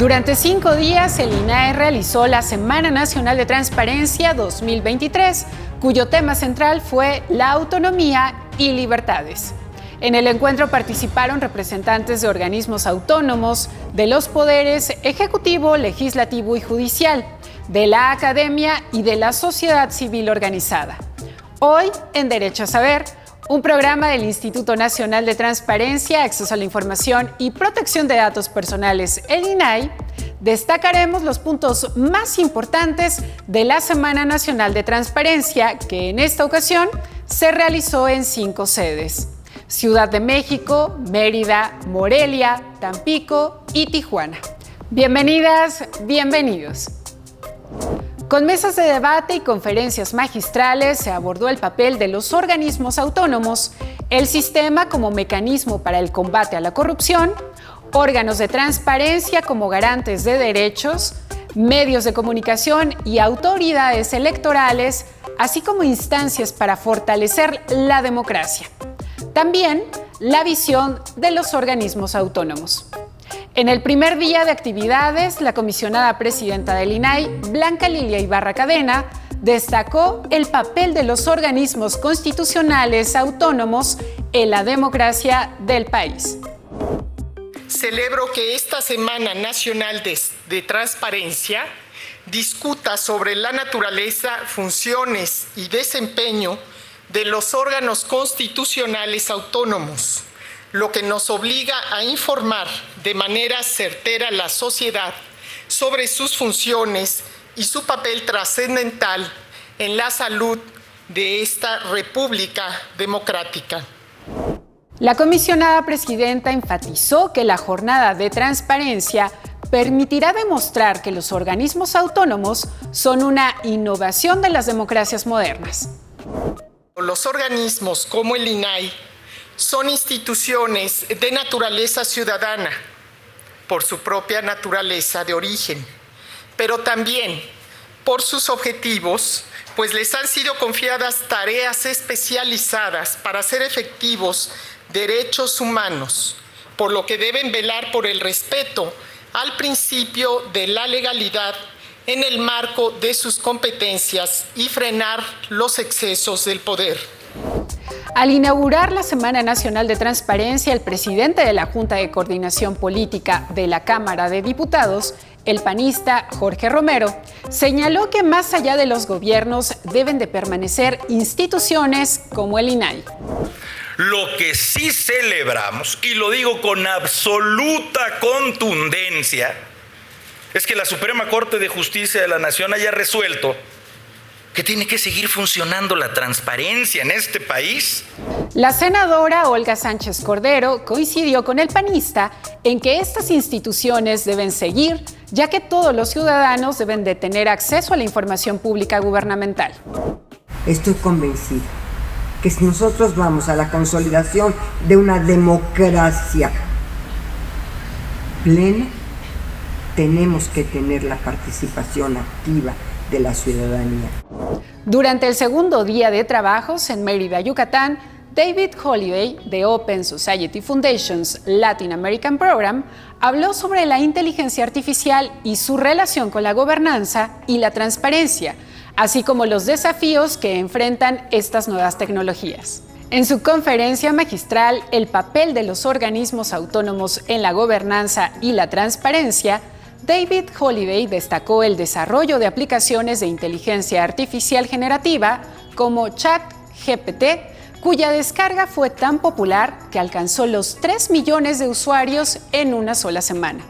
Durante 5 días, el INAI realizó la Semana Nacional de Transparencia 2023, cuyo tema central fue la autonomía y libertades. En el encuentro participaron representantes de organismos autónomos, de los poderes ejecutivo, legislativo y judicial, de la academia y de la sociedad civil organizada. Hoy, en Derecho a Saber, un programa del Instituto Nacional de Transparencia, Acceso a la Información y Protección de Datos Personales, el INAI, destacaremos los puntos más importantes de la Semana Nacional de Transparencia, que en esta ocasión se realizó en 5 sedes: Ciudad de México, Mérida, Morelia, Tampico y Tijuana. Bienvenidas, bienvenidos. Con mesas de debate y conferencias magistrales se abordó el papel de los organismos autónomos, el sistema como mecanismo para el combate a la corrupción, órganos de transparencia como garantes de derechos, medios de comunicación y autoridades electorales, así como instancias para fortalecer la democracia. También la visión de los organismos autónomos. En el primer día de actividades, la comisionada presidenta del INAI, Blanca Lilia Ibarra Cadena, destacó el papel de los organismos constitucionales autónomos en la democracia del país. Celebro que esta Semana Nacional de Transparencia discuta sobre la naturaleza, funciones y desempeño de los órganos constitucionales autónomos, lo que nos obliga a informar de manera certera a la sociedad sobre sus funciones y su papel trascendental en la salud de esta República Democrática. La comisionada presidenta enfatizó que la jornada de transparencia permitirá demostrar que los organismos autónomos son una innovación de las democracias modernas. Los organismos como el INAI son instituciones de naturaleza ciudadana, por su propia naturaleza de origen, pero también por sus objetivos, pues les han sido confiadas tareas especializadas para hacer efectivos derechos humanos, por lo que deben velar por el respeto al principio de la legalidad en el marco de sus competencias y frenar los excesos del poder. Al inaugurar la Semana Nacional de Transparencia, el presidente de la Junta de Coordinación Política de la Cámara de Diputados, el panista Jorge Romero, señaló que más allá de los gobiernos deben de permanecer instituciones como el INAI. Lo que sí celebramos, y lo digo con absoluta contundencia, es que la Suprema Corte de Justicia de la Nación haya resuelto que tiene que seguir funcionando la transparencia en este país. La senadora Olga Sánchez Cordero coincidió con el panista en que estas instituciones deben seguir, ya que todos los ciudadanos deben de tener acceso a la información pública gubernamental. Estoy convencida que si nosotros vamos a la consolidación de una democracia plena, tenemos que tener la participación activa de la ciudadanía. Durante el segundo día de trabajos en Mérida, Yucatán, David Holiday, de Open Society Foundation's Latin American Program, habló sobre la inteligencia artificial y su relación con la gobernanza y la transparencia, así como los desafíos que enfrentan estas nuevas tecnologías. En su conferencia magistral, El papel de los organismos autónomos en la gobernanza y la transparencia, David Holiday destacó el desarrollo de aplicaciones de inteligencia artificial generativa como ChatGPT, cuya descarga fue tan popular que alcanzó los 3 millones de usuarios en una sola semana.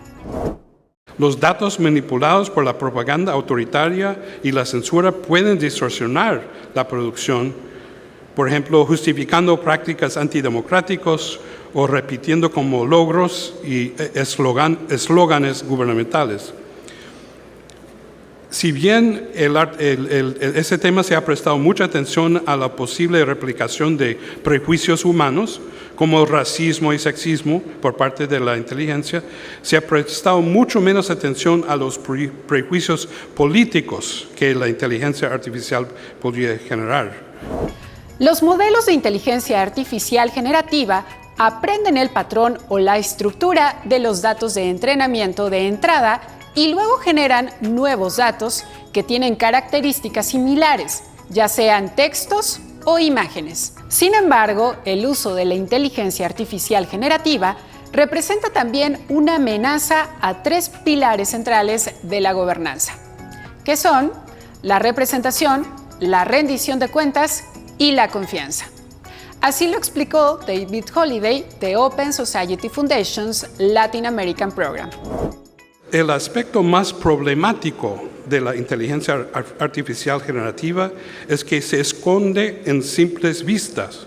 Los datos manipulados por la propaganda autoritaria y la censura pueden distorsionar la producción, por ejemplo, justificando prácticas antidemocráticas o repitiendo como logros y eslóganes gubernamentales. Si bien ese tema se ha prestado mucha atención a la posible replicación de prejuicios humanos, como racismo y sexismo por parte de la inteligencia, se ha prestado mucho menos atención a los prejuicios políticos que la inteligencia artificial podría generar. Los modelos de inteligencia artificial generativa aprenden el patrón o la estructura de los datos de entrenamiento de entrada y luego generan nuevos datos que tienen características similares, ya sean textos o imágenes. Sin embargo, el uso de la inteligencia artificial generativa representa también una amenaza a tres pilares centrales de la gobernanza, que son la representación, la rendición de cuentas y la confianza. Así lo explicó David Holiday de Open Society Foundation's Latin American Program. El aspecto más problemático de la inteligencia artificial generativa es que se esconde en simples vistas,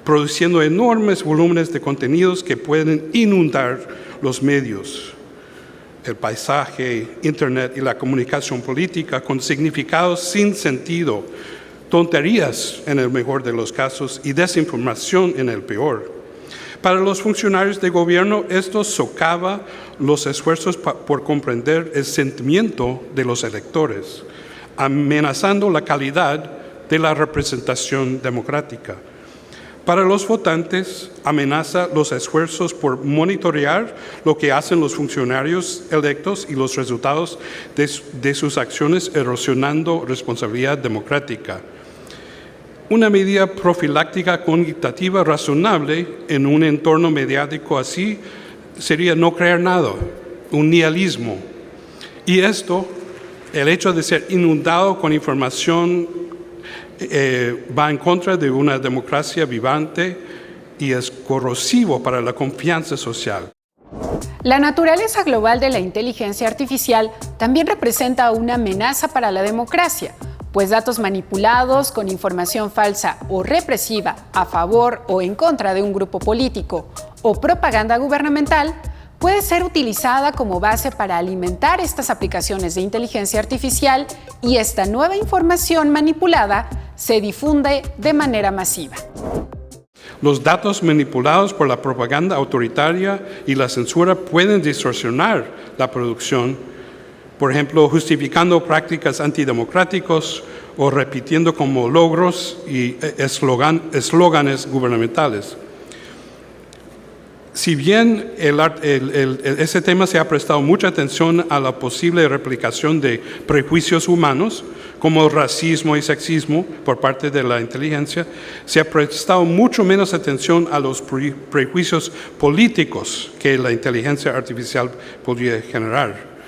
produciendo enormes volúmenes de contenidos que pueden inundar los medios, el paisaje, Internet y la comunicación política con significados sin sentido, tonterías en el mejor de los casos y desinformación en el peor. Para los funcionarios de gobierno, esto socava los esfuerzos por comprender el sentimiento de los electores, amenazando la calidad de la representación democrática. Para los votantes, amenaza los esfuerzos por monitorear lo que hacen los funcionarios electos y los resultados de sus acciones, erosionando responsabilidad democrática. Una medida profiláctica conmutativa razonable en un entorno mediático así sería no crear nada, un nihilismo. Y esto, el hecho de ser inundado con información, va en contra de una democracia vivante y es corrosivo para la confianza social. La naturaleza global de la inteligencia artificial también representa una amenaza para la democracia, pues datos manipulados con información falsa o represiva a favor o en contra de un grupo político o propaganda gubernamental puede ser utilizada como base para alimentar estas aplicaciones de inteligencia artificial y esta nueva información manipulada se difunde de manera masiva. Los datos manipulados por la propaganda autoritaria y la censura pueden distorsionar la producción, por ejemplo, justificando prácticas antidemocráticas o repitiendo como logros y eslóganes gubernamentales. Si bien ese tema se ha prestado mucha atención a la posible replicación de prejuicios humanos, como racismo y sexismo por parte de la inteligencia, se ha prestado mucho menos atención a los prejuicios políticos que la inteligencia artificial podría generar.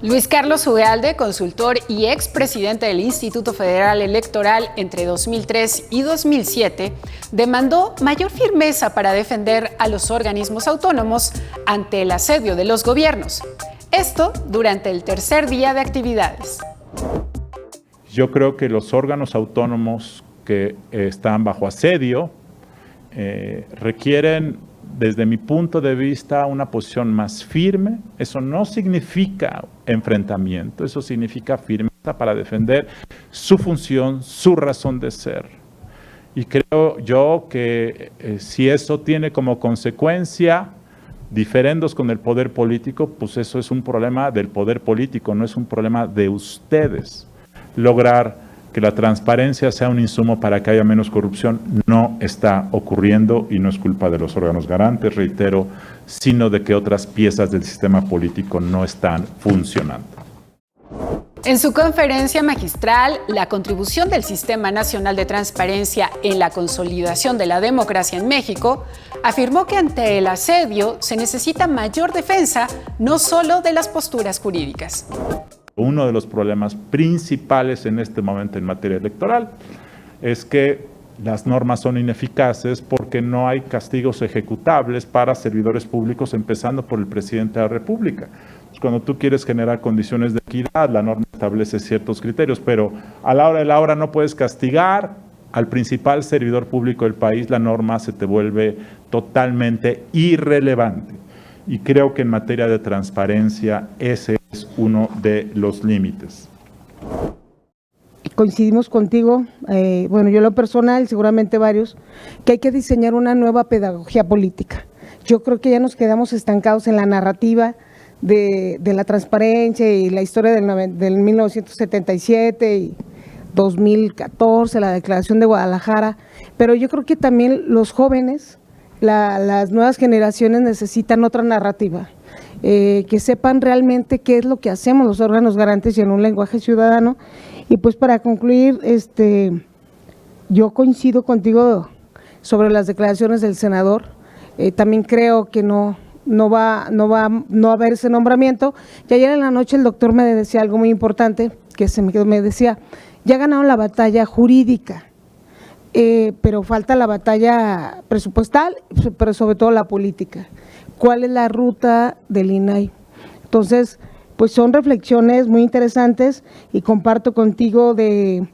Luis Carlos Ugalde, consultor y expresidente del Instituto Federal Electoral entre 2003 y 2007, demandó mayor firmeza para defender a los organismos autónomos ante el asedio de los gobiernos. Esto durante el tercer día de actividades. Yo creo que los órganos autónomos que están bajo asedio requieren, desde mi punto de vista, una posición más firme. Eso no significa enfrentamiento, eso significa firmeza para defender su función, su razón de ser. Y creo yo que si eso tiene como consecuencia diferendos con el poder político, pues eso es un problema del poder político, no es un problema de ustedes. Lograr que la transparencia sea un insumo para que haya menos corrupción no está ocurriendo y no es culpa de los órganos garantes, reitero, sino de que otras piezas del sistema político no están funcionando. En su conferencia magistral, la contribución del Sistema Nacional de Transparencia en la consolidación de la democracia en México, afirmó que ante el asedio se necesita mayor defensa, no solo de las posturas jurídicas. Uno de los problemas principales en este momento en materia electoral es que las normas son ineficaces porque no hay castigos ejecutables para servidores públicos, empezando por el presidente de la República. Cuando tú quieres generar condiciones de equidad, la norma establece ciertos criterios, pero a la hora de la hora no puedes castigar al principal servidor público del país, la norma se te vuelve totalmente irrelevante. Y creo que en materia de transparencia ese es uno de los límites. Coincidimos contigo, yo en lo personal, seguramente varios, que hay que diseñar una nueva pedagogía política. Yo creo que ya nos quedamos estancados en la narrativa de la transparencia y la historia del 1977 y 2014, la Declaración de Guadalajara, pero yo creo que también los jóvenes las nuevas generaciones necesitan otra narrativa, que sepan realmente qué es lo que hacemos los órganos garantes y en un lenguaje ciudadano. Y pues para concluir, yo coincido contigo sobre las declaraciones del senador. También creo que no va a haber ese nombramiento. Y ayer en la noche el doctor me decía algo muy importante, que me decía, ya ganaron la batalla jurídica, pero falta la batalla presupuestal, pero sobre todo la política. ¿Cuál es la ruta del INAI? Entonces, pues son reflexiones muy interesantes y comparto contigo de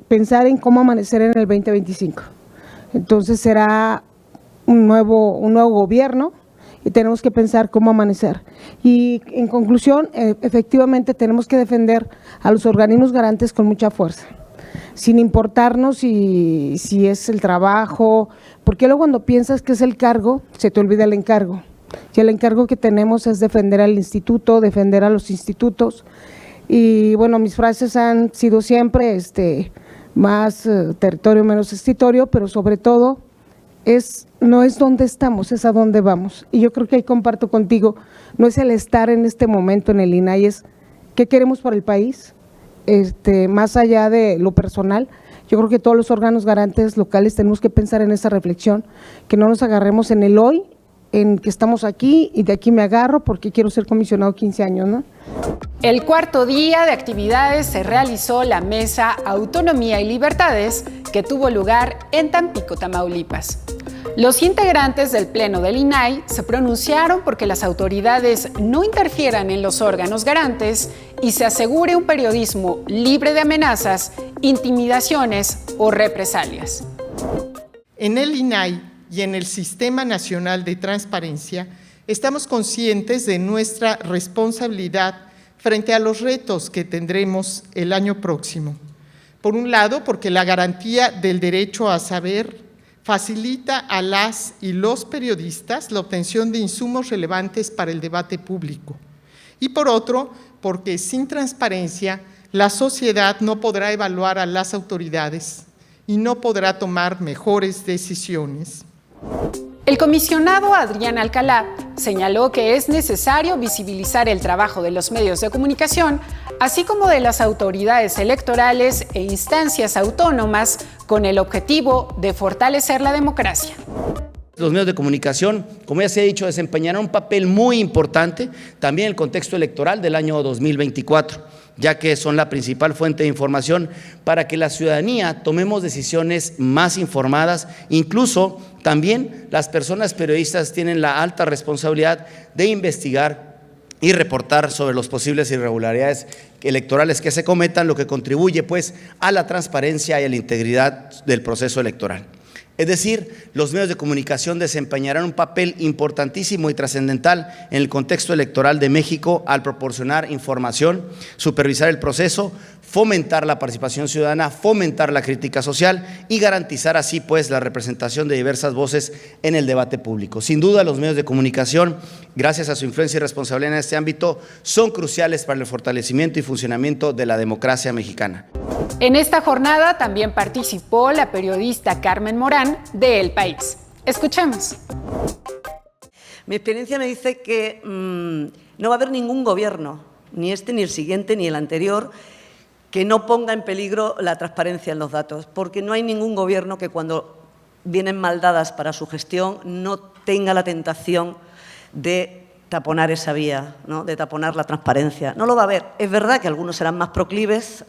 pensar en cómo amanecer en el 2025. Entonces será un nuevo gobierno y tenemos que pensar cómo amanecer. Y en conclusión, efectivamente tenemos que defender a los organismos garantes con mucha fuerza, sin importarnos si es el trabajo, porque luego cuando piensas que es el cargo, se te olvida el encargo. Y el encargo que tenemos es defender al instituto, defender a los institutos. Y bueno, mis frases han sido siempre más territorio, menos escritorio, pero sobre todo no es dónde estamos, es a dónde vamos. Y yo creo que ahí comparto contigo, no es el estar en este momento en el INAI, es qué queremos para el país, más allá de lo personal. Yo creo que todos los órganos garantes locales tenemos que pensar en esa reflexión, que no nos agarremos en el hoy, en que estamos aquí y de aquí me agarro porque quiero ser comisionado 15 años, ¿no? El cuarto día de actividades se realizó la Mesa Autonomía y Libertades, que tuvo lugar en Tampico, Tamaulipas. Los integrantes del Pleno del INAI se pronunciaron porque las autoridades no interfieran en los órganos garantes y se asegure un periodismo libre de amenazas, intimidaciones o represalias. En el INAI y en el Sistema Nacional de Transparencia, estamos conscientes de nuestra responsabilidad frente a los retos que tendremos el año próximo. Por un lado, porque la garantía del derecho a saber facilita a las y los periodistas la obtención de insumos relevantes para el debate público. Y por otro, porque sin transparencia, la sociedad no podrá evaluar a las autoridades y no podrá tomar mejores decisiones. El comisionado Adrián Alcalá señaló que es necesario visibilizar el trabajo de los medios de comunicación, así como de las autoridades electorales e instancias autónomas, con el objetivo de fortalecer la democracia. Los medios de comunicación, como ya se ha dicho, desempeñarán un papel muy importante también en el contexto electoral del año 2024, ya que son la principal fuente de información para que la ciudadanía tomemos decisiones más informadas. Incluso también las personas periodistas tienen la alta responsabilidad de investigar y reportar sobre las posibles irregularidades electorales que se cometan, lo que contribuye pues a la transparencia y a la integridad del proceso electoral. Es decir, los medios de comunicación desempeñarán un papel importantísimo y trascendental en el contexto electoral de México al proporcionar información, supervisar el proceso, fomentar la participación ciudadana, fomentar la crítica social y garantizar así pues la representación de diversas voces en el debate público. Sin duda, los medios de comunicación, gracias a su influencia y responsabilidad en este ámbito, son cruciales para el fortalecimiento y funcionamiento de la democracia mexicana. En esta jornada también participó la periodista Carmen Morán de El País. Escuchemos. Mi experiencia me dice que no va a haber ningún gobierno, ni este, ni el siguiente, ni el anterior, que no ponga en peligro la transparencia en los datos, porque no hay ningún gobierno que cuando vienen mal dadas para su gestión no tenga la tentación de taponar esa vía, ¿no? De taponar la transparencia. No lo va a haber. Es verdad que algunos serán más proclives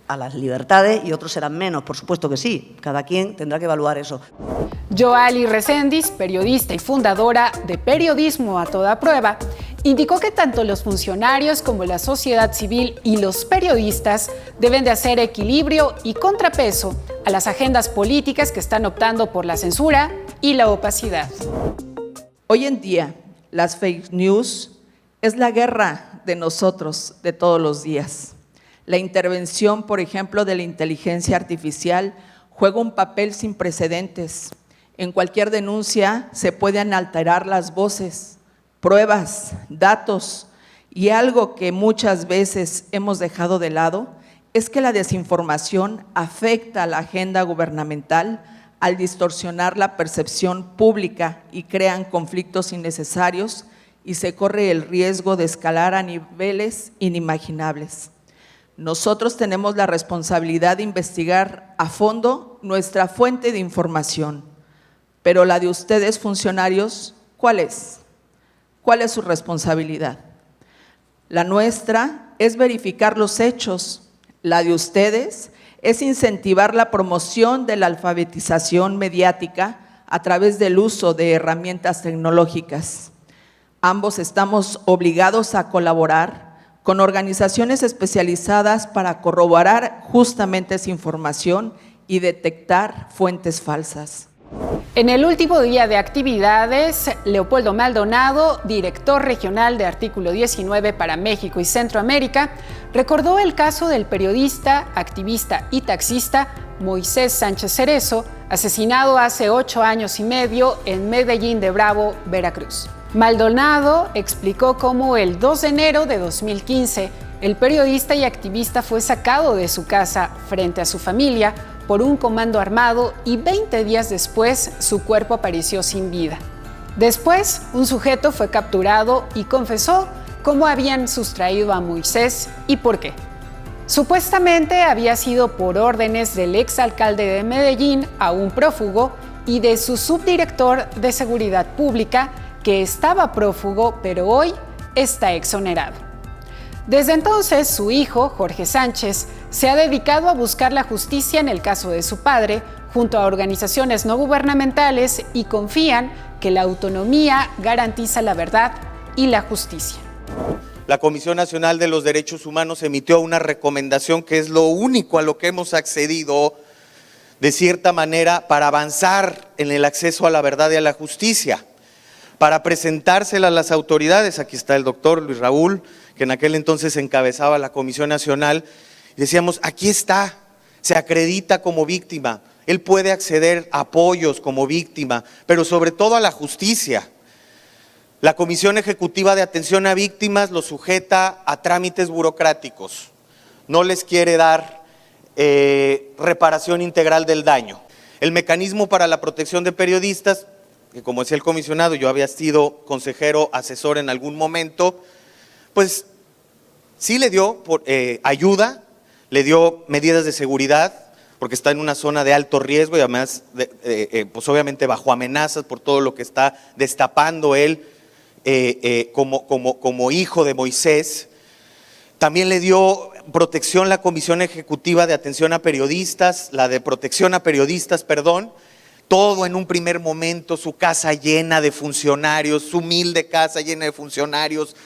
a las libertades y otros serán menos, por supuesto que sí, cada quien tendrá que evaluar eso. Joali Reséndiz, periodista y fundadora de Periodismo a Toda Prueba, indicó que tanto los funcionarios como la sociedad civil y los periodistas deben de hacer equilibrio y contrapeso a las agendas políticas que están optando por la censura y la opacidad. Hoy en día, las fake news es la guerra de nosotros de todos los días. La intervención, por ejemplo, de la inteligencia artificial juega un papel sin precedentes. En cualquier denuncia se pueden alterar las voces, pruebas, datos, y algo que muchas veces hemos dejado de lado es que la desinformación afecta a la agenda gubernamental, al distorsionar la percepción pública y crean conflictos innecesarios y se corre el riesgo de escalar a niveles inimaginables. Nosotros tenemos la responsabilidad de investigar a fondo nuestra fuente de información, pero la de ustedes, funcionarios, ¿cuál es? ¿Cuál es su responsabilidad? La nuestra es verificar los hechos, la de ustedes es incentivar la promoción de la alfabetización mediática a través del uso de herramientas tecnológicas. Ambos estamos obligados a colaborar con organizaciones especializadas para corroborar justamente esa información y detectar fuentes falsas. En el último día de actividades, Leopoldo Maldonado, director regional de Artículo 19 para México y Centroamérica, recordó el caso del periodista, activista y taxista Moisés Sánchez Cerezo, asesinado hace 8 años y medio en Medellín de Bravo, Veracruz. Maldonado explicó cómo el 2 de enero de 2015, el periodista y activista fue sacado de su casa frente a su familia por un comando armado y 20 días después su cuerpo apareció sin vida. Después, un sujeto fue capturado y confesó cómo habían sustraído a Moisés y por qué. Supuestamente había sido por órdenes del exalcalde de Medellín a un prófugo y de su subdirector de Seguridad Pública, que estaba prófugo, pero hoy está exonerado. Desde entonces, su hijo, Jorge Sánchez, se ha dedicado a buscar la justicia en el caso de su padre, junto a organizaciones no gubernamentales, y confían que la autonomía garantiza la verdad y la justicia. La Comisión Nacional de los Derechos Humanos emitió una recomendación que es lo único a lo que hemos accedido, de cierta manera, para avanzar en el acceso a la verdad y a la justicia, para presentársela a las autoridades. Aquí está el doctor Luis Raúl, que en aquel entonces encabezaba la Comisión Nacional, y decíamos, aquí está, se acredita como víctima, él puede acceder a apoyos como víctima, pero sobre todo a la justicia. La Comisión Ejecutiva de Atención a Víctimas lo sujeta a trámites burocráticos, no les quiere dar reparación integral del daño. El mecanismo para la protección de periodistas, que como decía el comisionado, yo había sido consejero asesor en algún momento, pues sí le dio ayuda, le dio medidas de seguridad, porque está en una zona de alto riesgo y además, pues obviamente bajo amenazas por todo lo que está destapando él como hijo de Moisés. También le dio protección la Comisión Ejecutiva de Atención a Periodistas, la de Protección a Periodistas, perdón, todo en un primer momento, su casa llena de funcionarios, su humilde casa llena de funcionarios,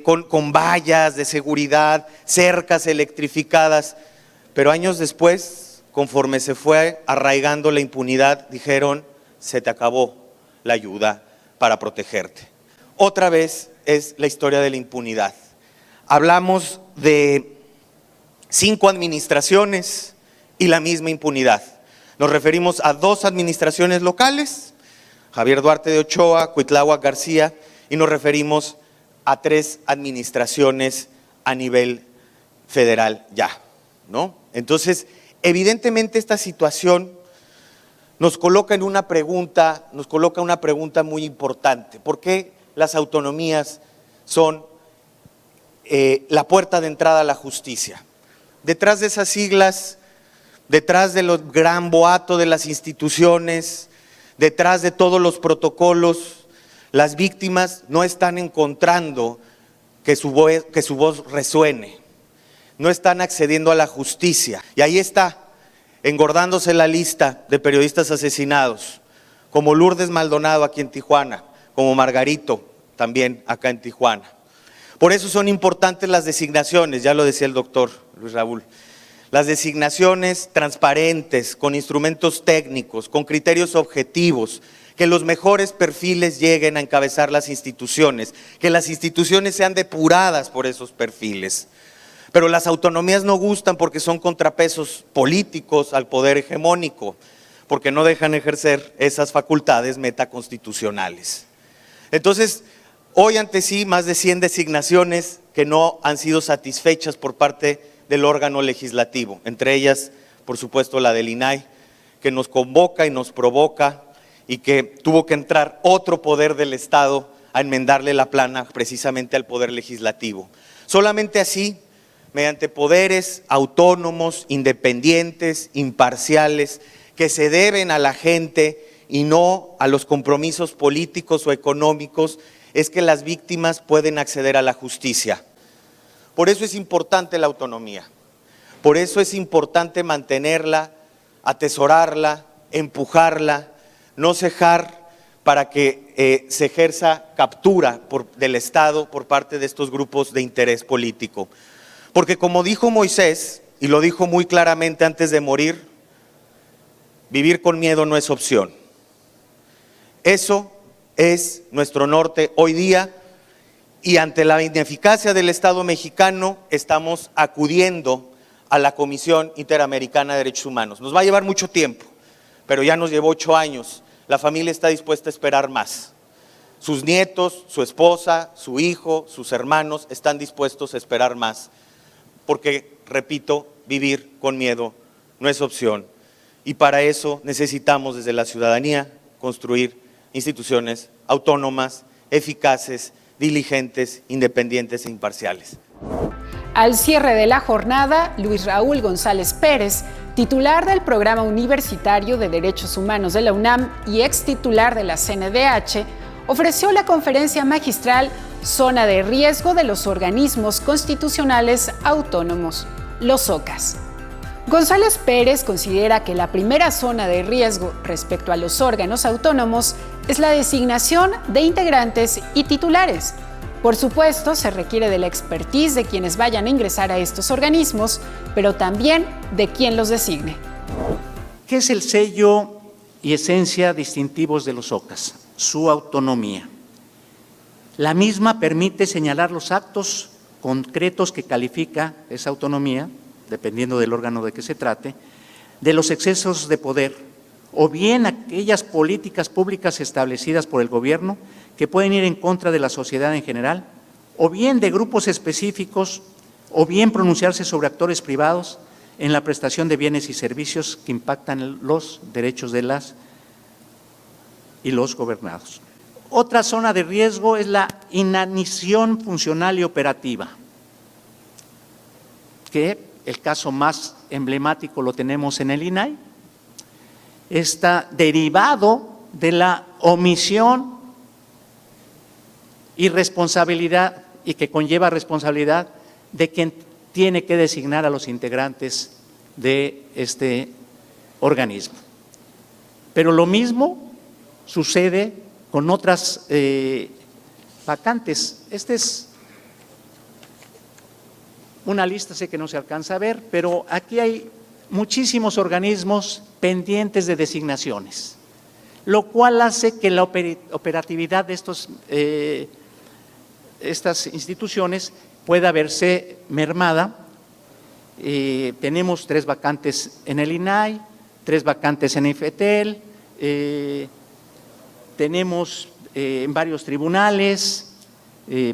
con vallas de seguridad, cercas electrificadas, pero años después, conforme se fue arraigando la impunidad, dijeron, se te acabó la ayuda para protegerte. Otra vez es la historia de la impunidad. Hablamos de 5 administraciones y la misma impunidad. Nos referimos a 2 administraciones locales, Javier Duarte de Ochoa, Cuitláhuac García, y nos referimos a 3 administraciones a nivel federal ya, ¿no? Entonces, evidentemente esta situación nos coloca una pregunta muy importante. ¿Por qué las autonomías son la puerta de entrada a la justicia? Detrás de esas siglas, detrás del gran boato de las instituciones, detrás de todos los protocolos, las víctimas no están encontrando que su voz resuene, no están accediendo a la justicia. Y ahí está, engordándose la lista de periodistas asesinados, como Lourdes Maldonado aquí en Tijuana, como Margarito también acá en Tijuana. Por eso son importantes las designaciones, ya lo decía el doctor Luis Raúl, las designaciones transparentes, con instrumentos técnicos, con criterios objetivos, que los mejores perfiles lleguen a encabezar las instituciones, que las instituciones sean depuradas por esos perfiles. Pero las autonomías no gustan porque son contrapesos políticos al poder hegemónico, porque no dejan ejercer esas facultades metaconstitucionales. Entonces, hoy ante sí, más de 100 designaciones que no han sido satisfechas por parte del órgano legislativo, entre ellas, por supuesto, la del INAI, que nos convoca y nos provoca y que tuvo que entrar otro poder del Estado a enmendarle la plana precisamente al poder legislativo. Solamente así, mediante poderes autónomos, independientes, imparciales, que se deben a la gente y no a los compromisos políticos o económicos, es que las víctimas pueden acceder a la justicia. Por eso es importante la autonomía, por eso es importante mantenerla, atesorarla, empujarla, no cejar para que se ejerza captura del Estado por parte de estos grupos de interés político. Porque como dijo Moisés, y lo dijo muy claramente antes de morir, vivir con miedo no es opción. Eso es nuestro norte hoy día, y ante la ineficacia del Estado mexicano estamos acudiendo a la Comisión Interamericana de Derechos Humanos. Nos va a llevar mucho tiempo, pero ya nos llevó 8 años. La familia está dispuesta a esperar más. Sus nietos, su esposa, su hijo, sus hermanos están dispuestos a esperar más. Porque, repito, vivir con miedo no es opción. Y para eso necesitamos desde la ciudadanía construir instituciones autónomas, eficaces, diligentes, independientes e imparciales. Al cierre de la jornada, Luis Raúl González Pérez, titular del Programa Universitario de Derechos Humanos de la UNAM y ex titular de la CNDH, ofreció la conferencia magistral Zona de Riesgo de los Organismos Constitucionales Autónomos, los OCAS. González Pérez considera que la primera zona de riesgo respecto a los órganos autónomos es la designación de integrantes y titulares. Por supuesto, se requiere de la expertise de quienes vayan a ingresar a estos organismos, pero también de quien los designe. ¿Qué es el sello y esencia distintivos de los OCAS? Su autonomía. La misma permite señalar los actos concretos que califica esa autonomía, dependiendo del órgano de que se trate, de los excesos de poder, o bien aquellas políticas públicas establecidas por el gobierno que pueden ir en contra de la sociedad en general, o bien de grupos específicos, o bien pronunciarse sobre actores privados en la prestación de bienes y servicios que impactan los derechos de las y los gobernados. Otra zona de riesgo es la inanición funcional y operativa, que el caso más emblemático lo tenemos en el INAI. Está derivado de la omisión y responsabilidad, y que conlleva responsabilidad de quien tiene que designar a los integrantes de este organismo. Pero lo mismo sucede con otras vacantes. Esta es una lista, sé que no se alcanza a ver, pero aquí hay muchísimos organismos pendientes de designaciones, lo cual hace que la operatividad de estas instituciones pueda verse mermada. Tenemos 3 vacantes en el INAI, 3 vacantes en IFETEL, tenemos en varios tribunales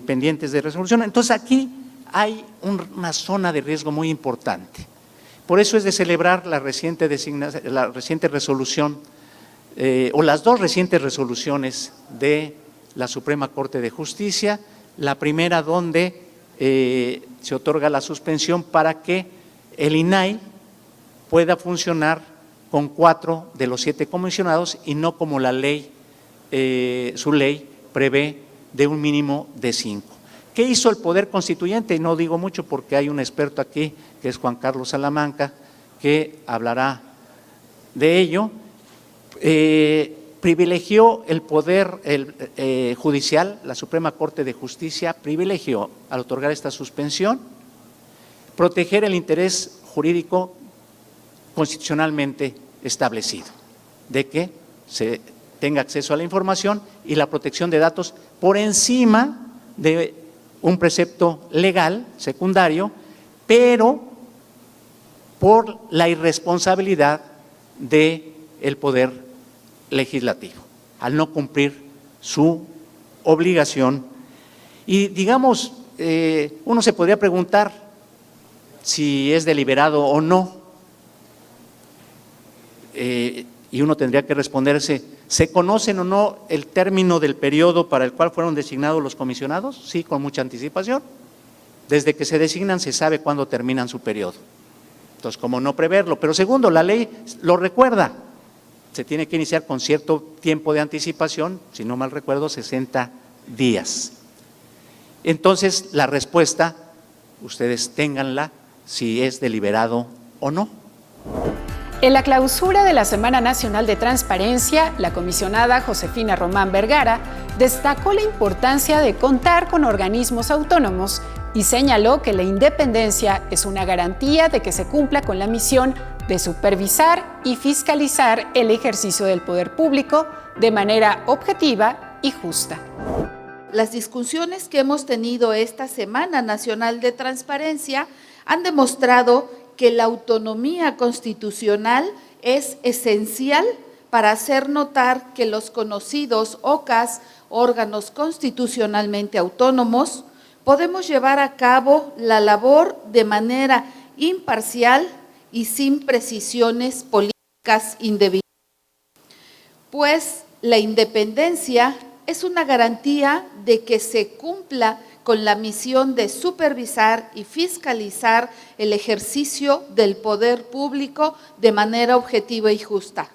pendientes de resolución. Entonces aquí hay una zona de riesgo muy importante. Por eso es de celebrar la reciente resolución o las 2 recientes resoluciones de la Suprema Corte de Justicia. La primera donde se otorga la suspensión para que el INAI pueda funcionar con 4 de los 7 comisionados y no como la ley, su ley prevé de un mínimo de 5. ¿Qué hizo el Poder Constituyente? Y no digo mucho porque hay un experto aquí, que es Juan Carlos Salamanca, que hablará de ello. Privilegió el poder judicial, la Suprema Corte de Justicia privilegió al otorgar esta suspensión, proteger el interés jurídico constitucionalmente establecido, de que se tenga acceso a la información y la protección de datos por encima de un precepto legal secundario, pero por la irresponsabilidad del poder legislativo, al no cumplir su obligación. Y digamos, uno se podría preguntar si es deliberado o no. y uno tendría que responderse, ¿se conocen o no el término del periodo para el cual fueron designados los comisionados? Sí, con mucha anticipación. Desde que se designan se sabe cuándo terminan su periodo. Entonces, ¿cómo no preverlo? Pero segundo, la ley lo recuerda. Se tiene que iniciar con cierto tiempo de anticipación, si no mal recuerdo, 60 días. Entonces, la respuesta, ustedes ténganla, si es deliberado o no. En la clausura de la Semana Nacional de Transparencia, la comisionada Josefina Román Vergara destacó la importancia de contar con organismos autónomos y señaló que la independencia es una garantía de que se cumpla con la misión de supervisar y fiscalizar el ejercicio del poder público de manera objetiva y justa. Las discusiones que hemos tenido esta Semana Nacional de Transparencia han demostrado que la autonomía constitucional es esencial para hacer notar que los conocidos OCAS, órganos constitucionalmente autónomos, podemos llevar a cabo la labor de manera imparcial y sin precisiones políticas indebidas. Pues la independencia es una garantía de que se cumpla con la misión de supervisar y fiscalizar el ejercicio del poder público de manera objetiva y justa.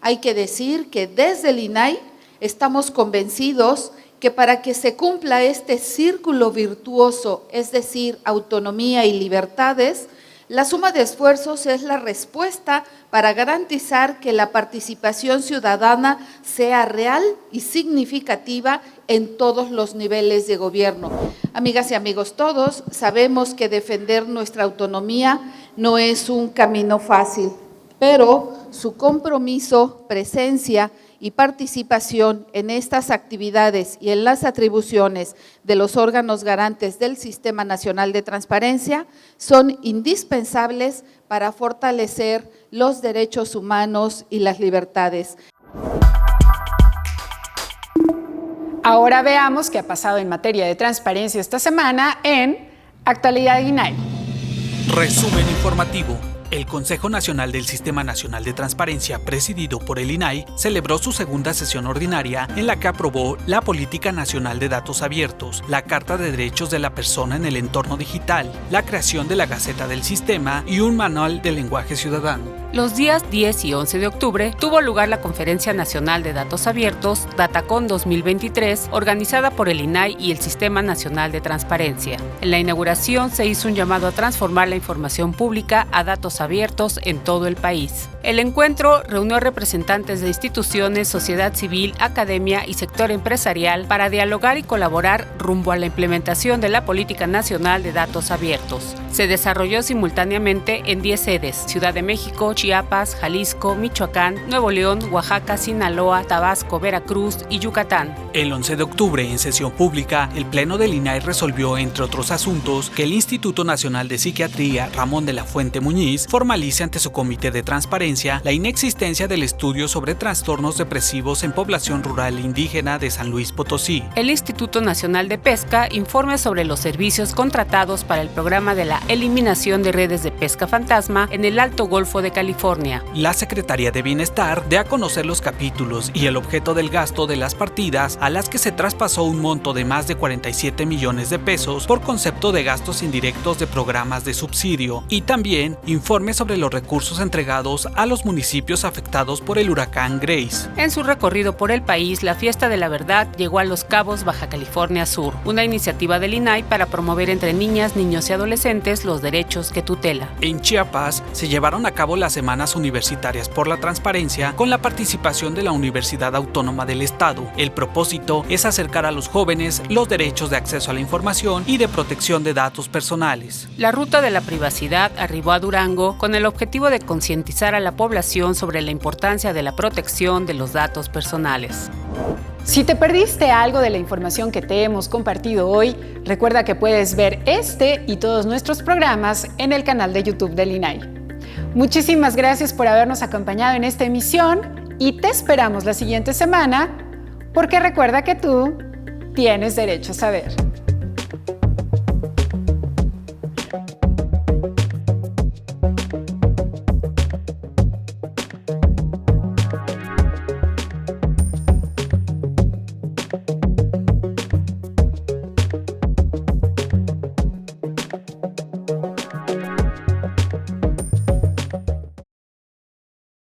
Hay que decir que desde el INAI estamos convencidos que para que se cumpla este círculo virtuoso, es decir, autonomía y libertades, la suma de esfuerzos es la respuesta para garantizar que la participación ciudadana sea real y significativa en todos los niveles de gobierno. Amigas y amigos todos, sabemos que defender nuestra autonomía no es un camino fácil, pero su compromiso, presencia y participación en estas actividades y en las atribuciones de los órganos garantes del Sistema Nacional de Transparencia son indispensables para fortalecer los derechos humanos y las libertades. Ahora veamos qué ha pasado en materia de transparencia esta semana en Actualidad INAI. Resumen informativo. El Consejo Nacional del Sistema Nacional de Transparencia, presidido por el INAI, celebró su segunda sesión ordinaria en la que aprobó la Política Nacional de Datos Abiertos, la Carta de Derechos de la Persona en el Entorno Digital, la creación de la Gaceta del Sistema y un manual de lenguaje ciudadano. Los días 10 y 11 de octubre tuvo lugar la Conferencia Nacional de Datos Abiertos, Datacon 2023, organizada por el INAI y el Sistema Nacional de Transparencia. En la inauguración se hizo un llamado a transformar la información pública a datos abiertos en todo el país. El encuentro reunió a representantes de instituciones, sociedad civil, academia y sector empresarial para dialogar y colaborar rumbo a la implementación de la Política Nacional de Datos Abiertos. Se desarrolló simultáneamente en 10 sedes: Ciudad de México, Chiapas, Jalisco, Michoacán, Nuevo León, Oaxaca, Sinaloa, Tabasco, Veracruz y Yucatán. El 11 de octubre, en sesión pública, el Pleno del INAI resolvió, entre otros asuntos, que el Instituto Nacional de Psiquiatría, Ramón de la Fuente Muñiz, formalice ante su Comité de Transparencia la inexistencia del estudio sobre trastornos depresivos en población rural indígena de San Luis Potosí. El Instituto Nacional de Pesca informe sobre los servicios contratados para el programa de la eliminación de redes de pesca fantasma en el Alto Golfo de California. La Secretaría de Bienestar dio a conocer los capítulos y el objeto del gasto de las partidas a las que se traspasó un monto de más de 47 millones de pesos por concepto de gastos indirectos de programas de subsidio, y también informe sobre los recursos entregados a los municipios afectados por el huracán Grace. En su recorrido por el país, la Fiesta de la Verdad llegó a Los Cabos, Baja California Sur, una iniciativa del INAI para promover entre niñas, niños y adolescentes los derechos que tutela. En Chiapas se llevaron a cabo las Semanas Universitarias por la Transparencia con la participación de la Universidad Autónoma del Estado. El propósito es acercar a los jóvenes los derechos de acceso a la información y de protección de datos personales. La Ruta de la Privacidad arribó a Durango con el objetivo de concientizar a la población sobre la importancia de la protección de los datos personales. Si te perdiste algo de la información que te hemos compartido hoy, recuerda que puedes ver este y todos nuestros programas en el canal de YouTube del INAI. Muchísimas gracias por habernos acompañado en esta emisión y te esperamos la siguiente semana, porque recuerda que tú tienes derecho a saber.